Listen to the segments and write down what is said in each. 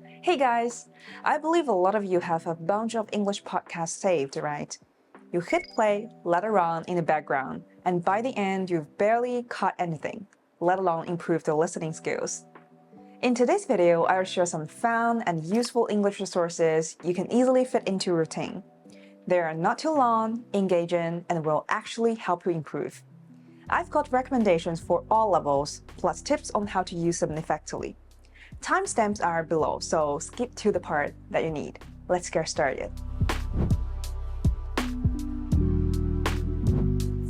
Hey guys, I believe a lot of you have a bunch of English podcasts saved, right? You hit play, let it run in the background, and by the end you've barely caught anything, let alone improve the listening skills. In today's video, I'll share some fun and useful English resources you can easily fit into your routine. They are not too long, engaging, and will actually help you improve. I've got recommendations for all levels, plus tips on how to use them effectively. Timestamps are below, so skip to the part that you need. Let's get started.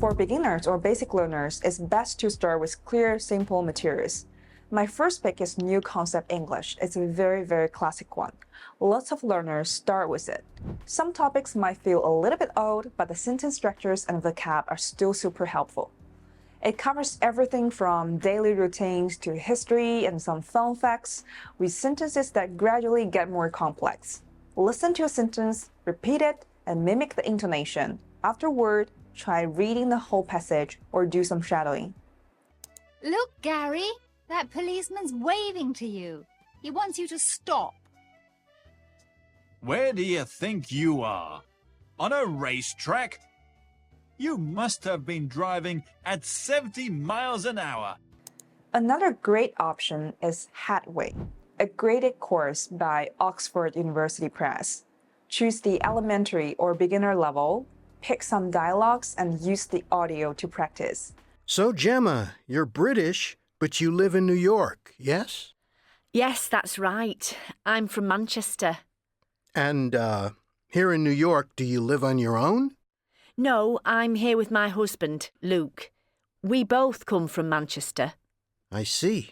For beginners or basic learners, it's best to start with clear, simple materials. My first pick is New Concept English. It's a very classic one. Lots of learners start with it. Some topics might feel a little bit old, but the sentence structures and vocab are still super helpful. It covers everything from daily routines to history and some fun facts, with sentences that gradually get more complex. Listen to a sentence, repeat it, and mimic the intonation. Afterward, try reading the whole passage or do some shadowing. Look, Gary, that policeman's waving to you. He wants you to stop. Where do you think you are? On a racetrack? You must have been driving at 70 miles an hour. Another great option is Headway, a graded course by Oxford University Press. Choose the elementary or beginner level, pick some dialogues, and use the audio to practice. So, Gemma, you're British, but you live in New York, yes? Yes, that's right. I'm from Manchester. And, here in New York, do you live on your own? No, I'm here with my husband, Luke. We both come from Manchester. I see.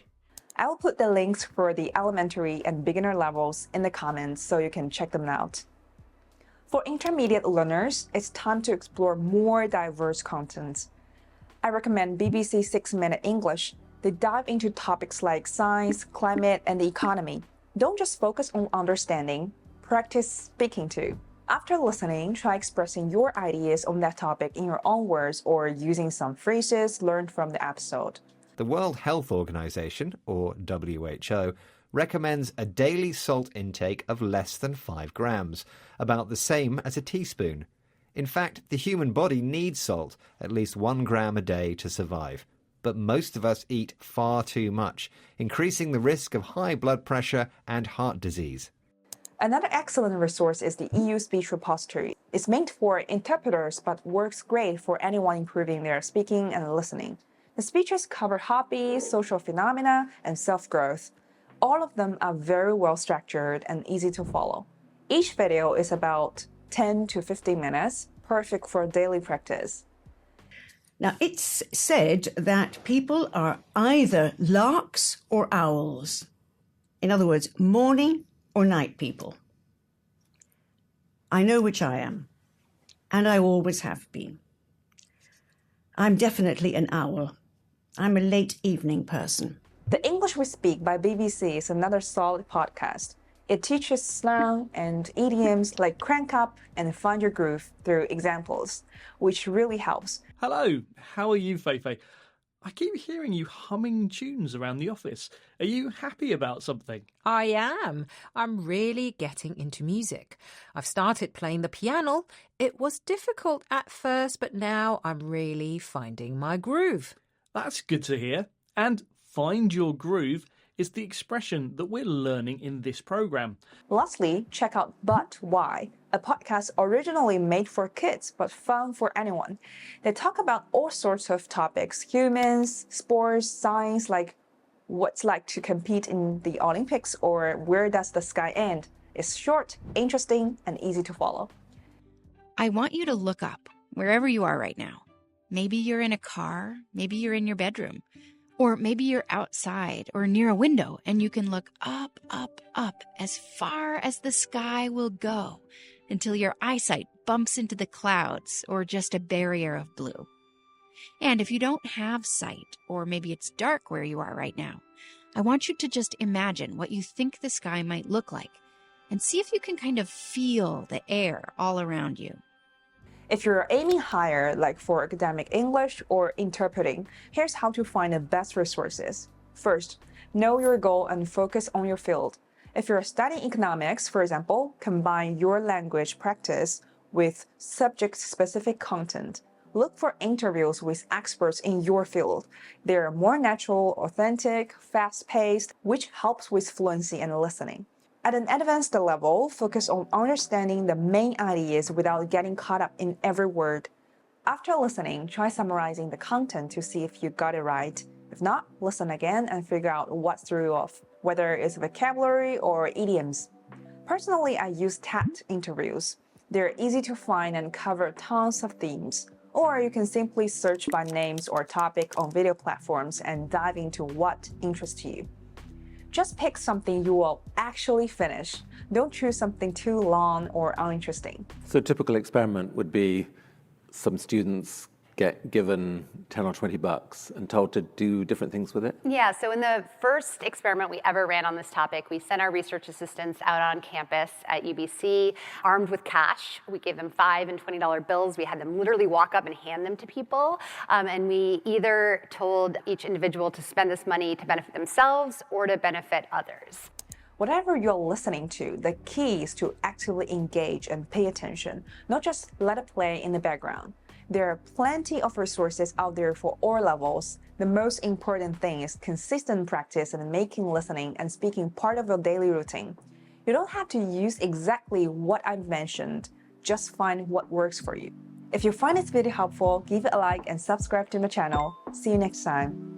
I will put the links for the elementary and beginner levels in the comments so you can check them out. For intermediate learners, it's time to explore more diverse content. I recommend BBC 6-Minute English. They dive into topics like science, climate, and the economy. Don't just focus on understanding, practice speaking too. After listening, try expressing your ideas on that topic in your own words or using some phrases learned from the episode. The World Health Organization, or WHO, recommends a daily salt intake of less than 5 grams, about the same as a teaspoon. In fact, the human body needs salt, at least 1 gram a day, to survive. But most of us eat far too much, increasing the risk of high blood pressure and heart disease. Another excellent resource is the EU Speech Repository. It's meant for interpreters but works great for anyone improving their speaking and listening. The speeches cover hobbies, social phenomena, and self-growth. All of them are very well structured and easy to follow. Each video is about 10 to 15 minutes, perfect for daily practice. Now, it's said that people are either larks or owls. In other words, morning or night people. I know which I am, and I always have been. I'm definitely an owl. I'm a late evening person. The English We Speak by BBC is another solid podcast. It teaches slang and idioms like crank up and find your groove through examples, which really helps. Hello, how are you, Feifei? I keep hearing you humming tunes around the office. Are you happy about something? I am. I'm really getting into music. I've started playing the piano. It was difficult at first, but now I'm really finding my groove. That's good to hear. And find your groove is the expression that we're learning in this program. Lastly, check out But Why, a podcast originally made for kids but fun for anyone. They talk about all sorts of topics, humans, sports, science, like what's like to compete in the Olympics or where does the sky end. It's short, interesting, and easy to follow. I want you to look up wherever you are right now. Maybe you're in a car, maybe you're in your bedroom. Or maybe you're outside or near a window and you can look up, up, up as far as the sky will go until your eyesight bumps into the clouds or just a barrier of blue. And if you don't have sight, or maybe it's dark where you are right now, I want you to just imagine what you think the sky might look like and see if you can kind of feel the air all around you. If you're aiming higher, like for academic English or interpreting, here's how to find the best resources. First, know your goal and focus on your field. If you're studying economics, for example, combine your language practice with subject-specific content. Look for interviews with experts in your field. They're more natural, authentic, fast-paced, which helps with fluency and listening. At an advanced level, focus on understanding the main ideas without getting caught up in every word. After listening, try summarizing the content to see if you got it right. If not, listen again and figure out what threw you off, whether it's vocabulary or idioms. Personally, I use tagged interviews. They're easy to find and cover tons of themes. Or you can simply search by names or topic on video platforms and dive into what interests you. Just pick something you will actually finish. Don't choose something too long or uninteresting. So a typical experiment would be some students get given 10 or 20 bucks and told to do different things with it? Yeah, so in the first experiment we ever ran on this topic, we sent our research assistants out on campus at UBC armed with cash. We gave them $5 and $20 bills. We had them literally walk up and hand them to people. And we either told each individual to spend this money to benefit themselves or to benefit others. Whatever you're listening to, the key is to actively engage and pay attention, not just let it play in the background. There are plenty of resources out there for all levels. The most important thing is consistent practice and making listening and speaking part of your daily routine. You don't have to use exactly what I've mentioned, just find what works for you. If you find this video helpful, give it a like and subscribe to my channel. See you next time.